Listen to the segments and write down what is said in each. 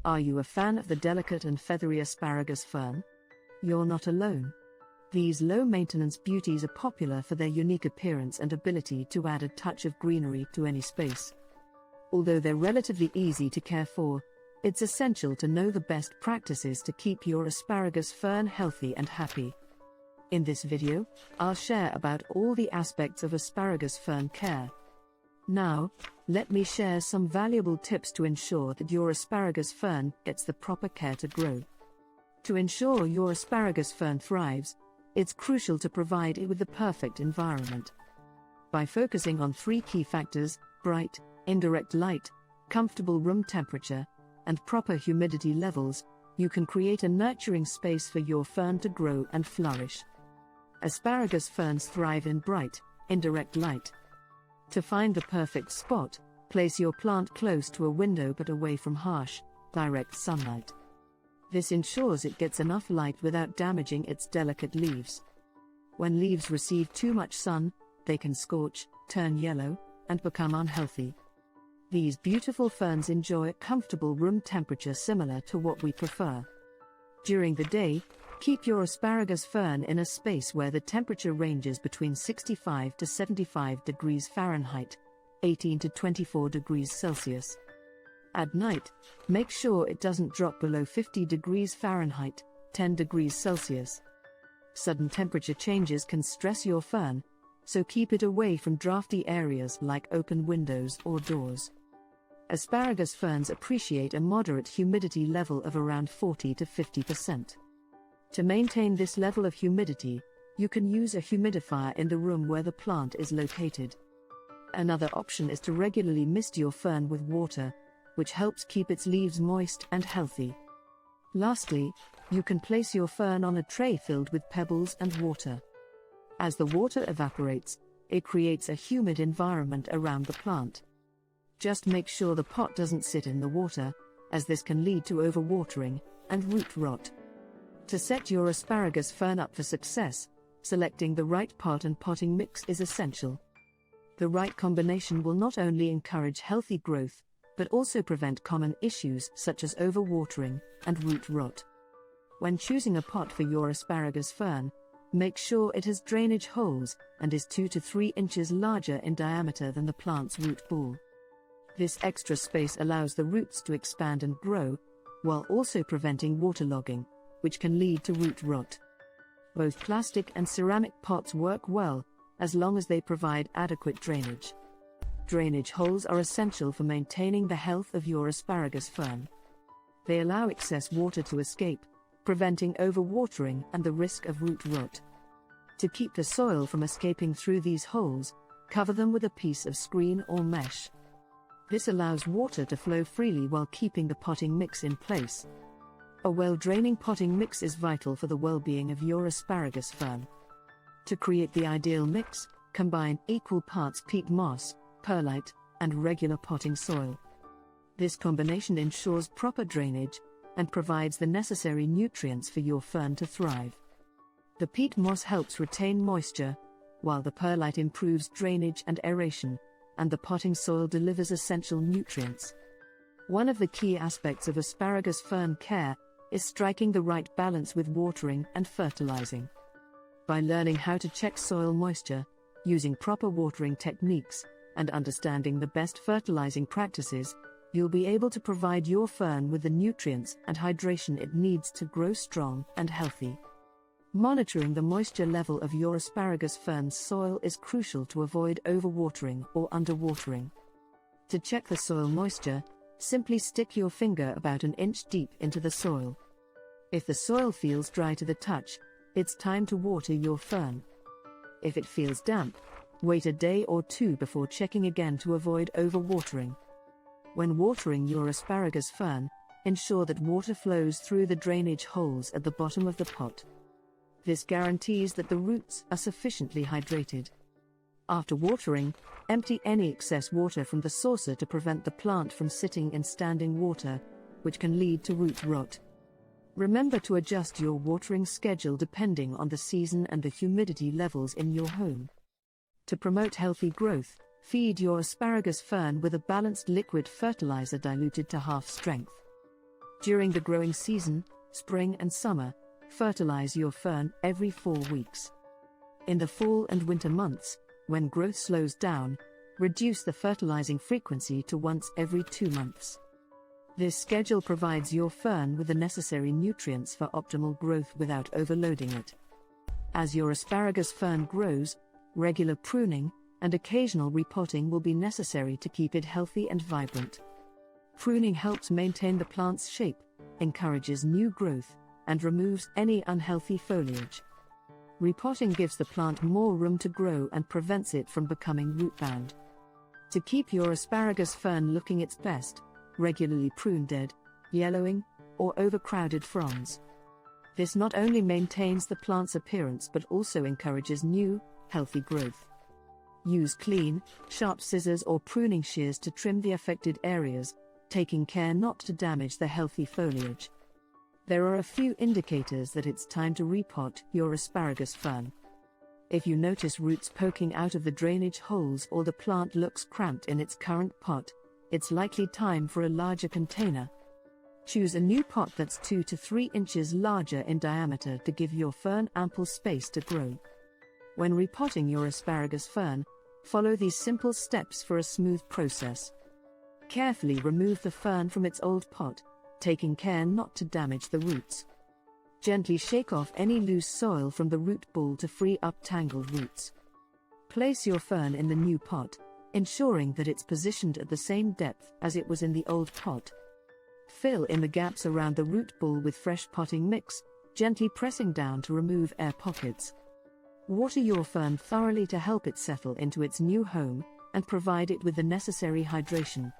Are you a fan of the delicate and feathery asparagus fern? You're not alone. These low-maintenance beauties are popular for their unique appearance and ability to add a touch of greenery to any space. Although they're relatively easy to care for, it's essential to know the best practices to keep your asparagus fern healthy and happy. In this video, I'll share about all the aspects of asparagus fern care. Now, let me share some valuable tips to ensure that your asparagus fern gets the proper care to grow. To ensure your asparagus fern thrives, it's crucial to provide it with the perfect environment. By focusing on 3 key factors: bright, indirect light, comfortable room temperature, and proper humidity levels, you can create a nurturing space for your fern to grow and flourish. Asparagus ferns thrive in bright, indirect light. To find the perfect spot, place your plant close to a window but away from harsh, direct sunlight. This ensures it gets enough light without damaging its delicate leaves. When leaves receive too much sun, they can scorch, turn yellow, and become unhealthy. These beautiful ferns enjoy a comfortable room temperature similar to what we prefer. During the day, keep your asparagus fern in a space where the temperature ranges between 65 to 75 degrees Fahrenheit, 18 to 24 degrees Celsius. At night, make sure it doesn't drop below 50 degrees Fahrenheit, 10 degrees Celsius. Sudden temperature changes can stress your fern, so keep it away from drafty areas like open windows or doors. Asparagus ferns appreciate a moderate humidity level of around 40 to 50%. To maintain this level of humidity, you can use a humidifier in the room where the plant is located. Another option is to regularly mist your fern with water, which helps keep its leaves moist and healthy. Lastly, you can place your fern on a tray filled with pebbles and water. As the water evaporates, it creates a humid environment around the plant. Just make sure the pot doesn't sit in the water, as this can lead to overwatering and root rot. To set your asparagus fern up for success, selecting the right pot and potting mix is essential. The right combination will not only encourage healthy growth, but also prevent common issues such as overwatering and root rot. When choosing a pot for your asparagus fern, make sure it has drainage holes and is 2 to 3 inches larger in diameter than the plant's root ball. This extra space allows the roots to expand and grow, while also preventing waterlogging, which can lead to root rot. Both plastic and ceramic pots work well, as long as they provide adequate drainage. Drainage holes are essential for maintaining the health of your asparagus fern. They allow excess water to escape, preventing overwatering and the risk of root rot. To keep the soil from escaping through these holes, cover them with a piece of screen or mesh. This allows water to flow freely while keeping the potting mix in place. A well-draining potting mix is vital for the well-being of your asparagus fern. To create the ideal mix, combine equal parts peat moss, perlite, and regular potting soil. This combination ensures proper drainage and provides the necessary nutrients for your fern to thrive. The peat moss helps retain moisture, while the perlite improves drainage and aeration, and the potting soil delivers essential nutrients. One of the key aspects of asparagus fern care is striking the right balance with watering and fertilizing. By learning how to check soil moisture, using proper watering techniques, and understanding the best fertilizing practices, you'll be able to provide your fern with the nutrients and hydration it needs to grow strong and healthy. Monitoring the moisture level of your asparagus fern's soil is crucial to avoid overwatering or underwatering. To check the soil moisture, simply stick your finger about an inch deep into the soil. If the soil feels dry to the touch, it's time to water your fern. If it feels damp, wait a day or 2 before checking again to avoid overwatering. When watering your asparagus fern, ensure that water flows through the drainage holes at the bottom of the pot. This guarantees that the roots are sufficiently hydrated. After watering, empty any excess water from the saucer to prevent the plant from sitting in standing water, which can lead to root rot. Remember to adjust your watering schedule depending on the season and the humidity levels in your home. To promote healthy growth, feed your asparagus fern with a balanced liquid fertilizer diluted to half strength. During the growing season, spring and summer, fertilize your fern every 4 weeks. In the fall and winter months, when growth slows down, reduce the fertilizing frequency to once every 2 months. This schedule provides your fern with the necessary nutrients for optimal growth without overloading it. As your asparagus fern grows, regular pruning and occasional repotting will be necessary to keep it healthy and vibrant. Pruning helps maintain the plant's shape, encourages new growth, and removes any unhealthy foliage. Repotting gives the plant more room to grow and prevents it from becoming root-bound. To keep your asparagus fern looking its best, regularly prune dead, yellowing, or overcrowded fronds. This not only maintains the plant's appearance but also encourages new, healthy growth. Use clean, sharp scissors or pruning shears to trim the affected areas, taking care not to damage the healthy foliage. There are a few indicators that it's time to repot your asparagus fern. If you notice roots poking out of the drainage holes or the plant looks cramped in its current pot, it's likely time for a larger container. Choose a new pot that's 2 to 3 inches larger in diameter to give your fern ample space to grow. When repotting your asparagus fern, follow these simple steps for a smooth process. Carefully remove the fern from its old pot, taking care not to damage the roots. Gently shake off any loose soil from the root ball to free up tangled roots. Place your fern in the new pot, ensuring that it's positioned at the same depth as it was in the old pot. Fill in the gaps around the root ball with fresh potting mix, gently pressing down to remove air pockets. Water your fern thoroughly to help it settle into its new home and provide it with the necessary hydration.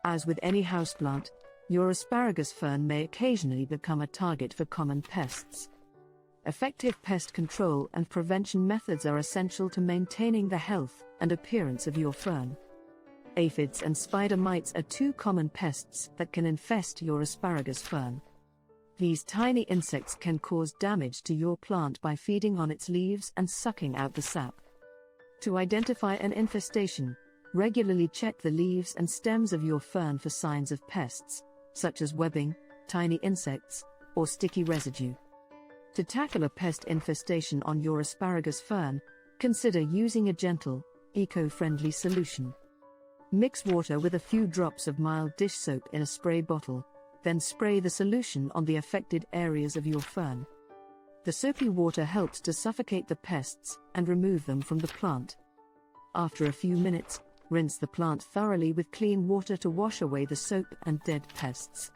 As with any houseplant, your asparagus fern may occasionally become a target for common pests. Effective pest control and prevention methods are essential to maintaining the health and appearance of your fern. Aphids and spider mites are 2 common pests that can infest your asparagus fern. These tiny insects can cause damage to your plant by feeding on its leaves and sucking out the sap. To identify an infestation, regularly check the leaves and stems of your fern for signs of pests, such as webbing, tiny insects, or sticky residue. To tackle a pest infestation on your asparagus fern, consider using a gentle, eco-friendly solution. Mix water with a few drops of mild dish soap in a spray bottle, then spray the solution on the affected areas of your fern. The soapy water helps to suffocate the pests and remove them from the plant. After a few minutes, rinse the plant thoroughly with clean water to wash away the soap and dead pests.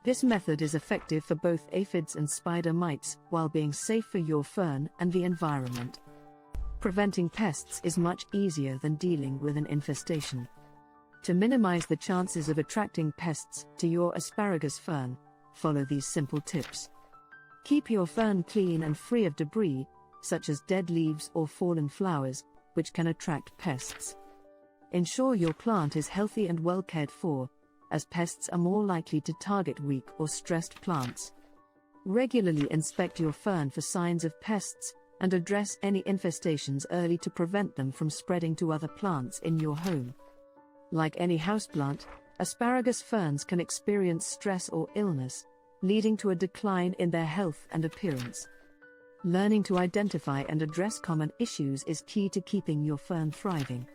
This method is effective for both aphids and spider mites while being safe for your fern and the environment. Preventing pests is much easier than dealing with an infestation. To minimize the chances of attracting pests to your asparagus fern, follow these simple tips. Keep your fern clean and free of debris, such as dead leaves or fallen flowers, which can attract pests. Ensure your plant is healthy and well cared for, as pests are more likely to target weak or stressed plants. Regularly inspect your fern for signs of pests and address any infestations early to prevent them from spreading to other plants in your home. Like any houseplant, asparagus ferns can experience stress or illness, leading to a decline in their health and appearance. Learning to identify and address common issues is key to keeping your fern thriving.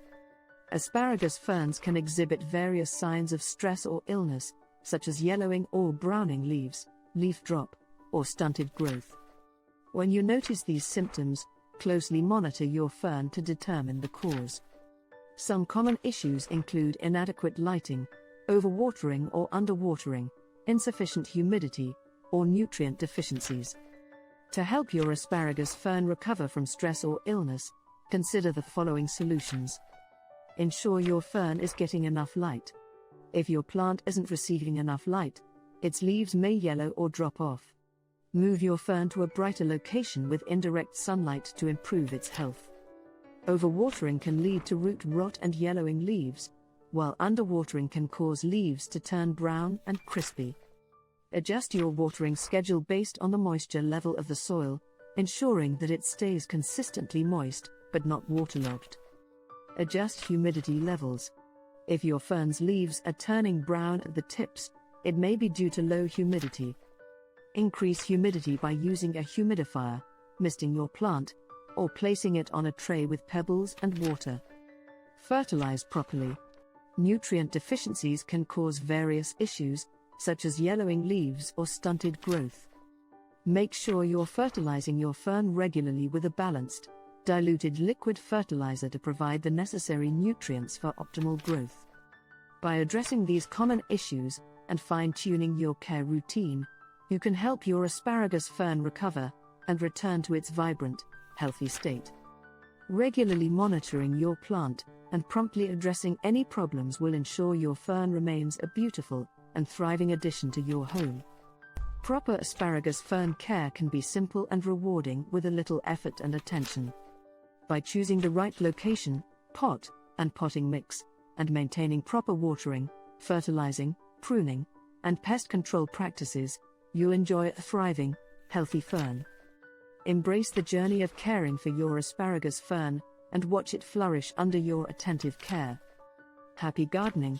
Asparagus ferns can exhibit various signs of stress or illness, such as yellowing or browning leaves, leaf drop, or stunted growth. When you notice these symptoms, closely monitor your fern to determine the cause. Some common issues include inadequate lighting, overwatering or underwatering, insufficient humidity, or nutrient deficiencies. To help your asparagus fern recover from stress or illness, consider the following solutions. Ensure your fern is getting enough light. If your plant isn't receiving enough light, its leaves may yellow or drop off. Move your fern to a brighter location with indirect sunlight to improve its health. Overwatering can lead to root rot and yellowing leaves, while underwatering can cause leaves to turn brown and crispy. Adjust your watering schedule based on the moisture level of the soil, ensuring that it stays consistently moist, but not waterlogged. Adjust humidity levels. If your fern's leaves are turning brown at the tips, It may be due to low humidity. Increase humidity by using a humidifier, misting your plant, or placing it on a tray with pebbles and water. Fertilize properly. Nutrient deficiencies can cause various issues, such as yellowing leaves or stunted growth. Make sure you're fertilizing your fern regularly with a balanced, diluted liquid fertilizer to provide the necessary nutrients for optimal growth. By addressing these common issues and fine-tuning your care routine, you can help your asparagus fern recover and return to its vibrant, healthy state. Regularly monitoring your plant and promptly addressing any problems will ensure your fern remains a beautiful and thriving addition to your home. Proper asparagus fern care can be simple and rewarding with a little effort and attention. By choosing the right location, pot, and potting mix, and maintaining proper watering, fertilizing, pruning, and pest control practices, you'll enjoy a thriving, healthy fern. Embrace the journey of caring for your asparagus fern and watch it flourish under your attentive care. Happy gardening!